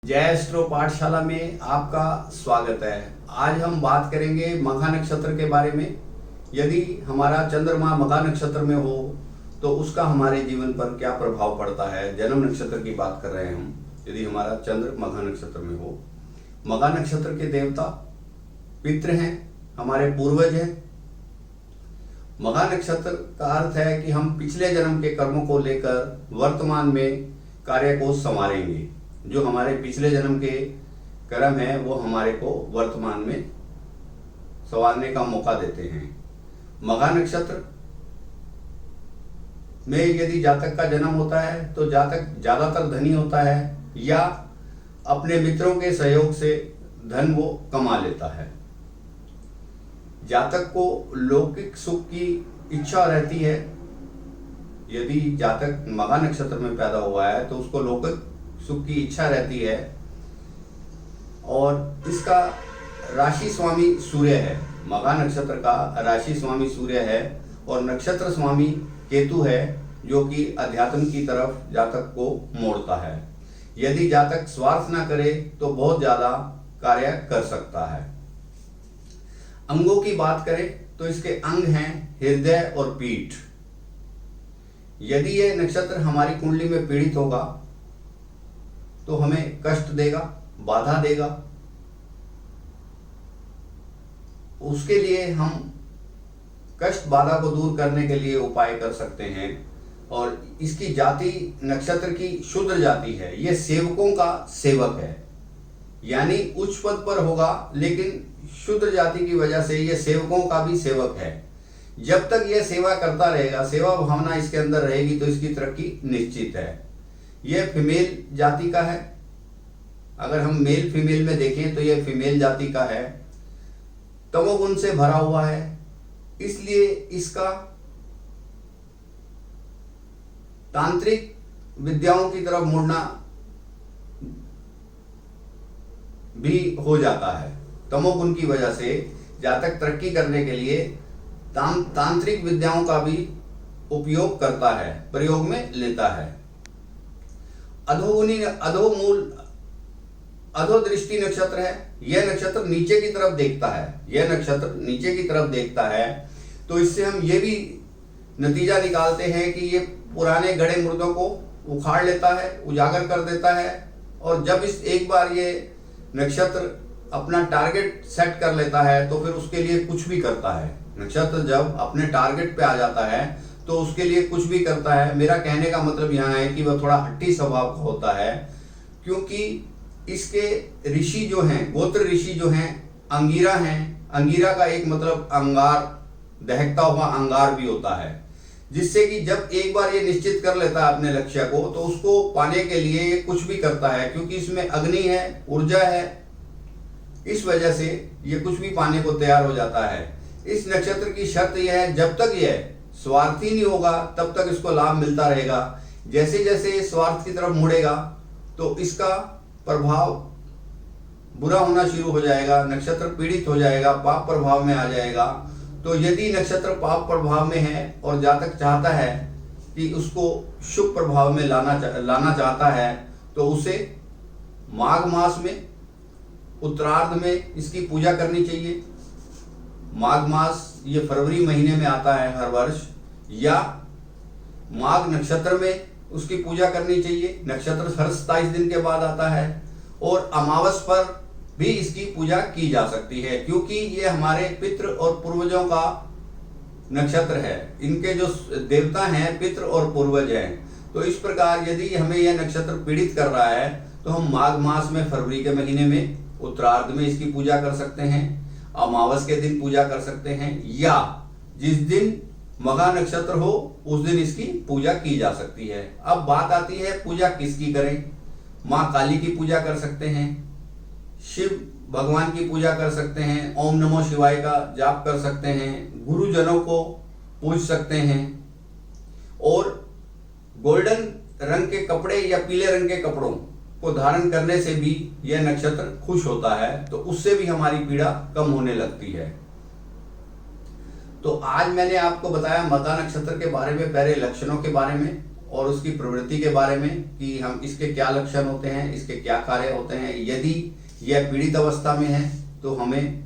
जय एस्ट्रो पाठशाला में आपका स्वागत है। आज हम बात करेंगे मघा नक्षत्र के बारे में। यदि हमारा चंद्रमा मघा नक्षत्र में हो तो उसका हमारे जीवन पर क्या प्रभाव पड़ता है। जन्म नक्षत्र की बात कर रहे हैं हम। यदि हमारा चंद्र मघा नक्षत्र में हो, मघा नक्षत्र के देवता पितृ हैं, हमारे पूर्वज हैं। मघा नक्षत्र का अर्थ है कि हम पिछले जन्म के कर्मों को लेकर वर्तमान में कार्य को संवारेंगे। जो हमारे पिछले जन्म के कर्म हैं वो हमारे को वर्तमान में संवारने का मौका देते हैं। मघा नक्षत्र में यदि जातक का जन्म होता है तो जातक ज्यादातर धनी होता है या अपने मित्रों के सहयोग से धन वो कमा लेता है। जातक को लौकिक सुख की इच्छा रहती है। यदि जातक मघा नक्षत्र में पैदा हुआ है तो उसको लौकिक सुख की इच्छा रहती है। और इसका राशि स्वामी सूर्य है। मघा नक्षत्र का राशि स्वामी सूर्य है और नक्षत्र स्वामी केतु है, जो कि अध्यात्म की तरफ जातक को मोड़ता है। यदि जातक स्वार्थ ना करे तो बहुत ज्यादा कार्य कर सकता है। अंगों की बात करें तो इसके अंग हैं हृदय और पीठ। यदि यह नक्षत्र हमारी कुंडली में पीड़ित होगा तो हमें कष्ट देगा, बाधा देगा। उसके लिए हम कष्ट बाधा को दूर करने के लिए उपाय कर सकते हैं। और इसकी जाति नक्षत्र की शूद्र जाति है। यह सेवकों का सेवक है, यानी उच्च पद पर होगा लेकिन शूद्र जाति की वजह से यह सेवकों का भी सेवक है। जब तक यह सेवा करता रहेगा, सेवा भावना इसके अंदर रहेगी तो इसकी तरक्की निश्चित है। यह फीमेल जाति का है। अगर हम मेल फीमेल में देखें तो यह फीमेल जाति का है। तमोगुण से भरा हुआ है, इसलिए इसका तांत्रिक विद्याओं की तरफ मुड़ना भी हो जाता है। तमोगुण की वजह से जातक तरक्की करने के लिए तांत्रिक विद्याओं का भी उपयोग करता है, प्रयोग में लेता है। अधोदृष्टि नक्षत्र है। यह नक्षत्र नीचे की तरफ देखता है। यह नक्षत्र नीचे की तरफ देखता है तो इससे हम ये भी नतीजा निकालते हैं कि ये पुराने गड़े मुर्दों को उखाड़ लेता है, उजागर कर देता है। और जब इस एक बार ये नक्षत्र अपना टारगेट सेट कर लेता है तो फिर उसके लिए कुछ भी करता है। नक्षत्र जब अपने टारगेट पे आ जाता है तो उसके लिए कुछ भी करता है। मेरा कहने का मतलब यहाँ है कि वह थोड़ा हट्टी स्वभाव का होता है, क्योंकि इसके ऋषि जो हैं, गोत्र ऋषि जो हैं, अंगिरा हैं। अंगिरा का एक मतलब अंगार, दहकता हुआ अंगार भी होता है, जिससे कि जब एक बार ये निश्चित कर लेता है अपने लक्ष्य को तो उसको पाने के लिए ये कुछ भी करता है, क्योंकि इसमें अग्नि है, ऊर्जा है। इस वजह से ये कुछ भी पाने को तैयार हो जाता है। इस नक्षत्र की शर्त यह है, जब तक यह स्वार्थी नहीं होगा तब तक इसको लाभ मिलता रहेगा। जैसे जैसे स्वार्थ की तरफ मुड़ेगा तो इसका प्रभाव बुरा होना शुरू हो जाएगा। नक्षत्र पीड़ित हो जाएगा, पाप प्रभाव में आ जाएगा। तो यदि नक्षत्र पाप प्रभाव में है और जातक चाहता है कि उसको शुभ प्रभाव में लाना चाहता है तो उसे माघ मास में उत्तरार्ध में इसकी पूजा करनी चाहिए। माघ मास ये फरवरी महीने में आता है हर वर्ष, या माघ नक्षत्र में उसकी पूजा करनी चाहिए। नक्षत्र हर 27 दिन के बाद आता है। और अमावस पर भी इसकी पूजा की जा सकती है, क्योंकि ये हमारे पितृ और पूर्वजों का नक्षत्र है। इनके जो देवता हैं पितृ और पूर्वज हैं। तो इस प्रकार यदि हमें यह नक्षत्र पीड़ित कर रहा है तो हम माघ मास में फरवरी के महीने में उत्तरार्ध में इसकी पूजा कर सकते हैं, अमावस के दिन पूजा कर सकते हैं, या जिस दिन मघा नक्षत्र हो उस दिन इसकी पूजा की जा सकती है। अब बात आती है पूजा किसकी करें। माँ काली की पूजा कर सकते हैं, शिव भगवान की पूजा कर सकते हैं, ओम नमो शिवाय का जाप कर सकते हैं, गुरुजनों को पूज सकते हैं। और गोल्डन रंग के कपड़े या पीले रंग के कपड़ों को धारण करने से भी यह नक्षत्र खुश होता है, तो उससे भी हमारी पीड़ा कम होने लगती है। तो आज मैंने आपको बताया मघा नक्षत्र के बारे में, पहले लक्षणों के बारे में और उसकी प्रवृत्ति के बारे में कि हम इसके क्या लक्षण होते हैं, इसके क्या कार्य होते हैं। यदि यह पीड़ित अवस्था में है तो हमें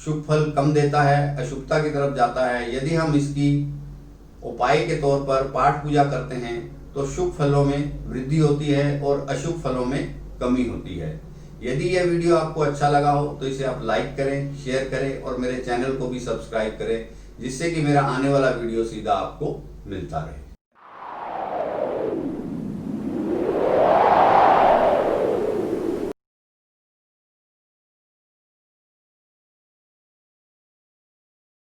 शुभ फल कम देता है, अशुभता की तरफ जाता है। यदि हम इसकी उपाय के तौर पर पाठ पूजा करते हैं तो शुभ फलों में वृद्धि होती है और अशुभ फलों में कमी होती है। यदि यह वीडियो आपको अच्छा लगा हो तो इसे आप लाइक करें, शेयर करें और मेरे चैनल को भी सब्सक्राइब करें, जिससे कि मेरा आने वाला वीडियो सीधा आपको मिलता रहे।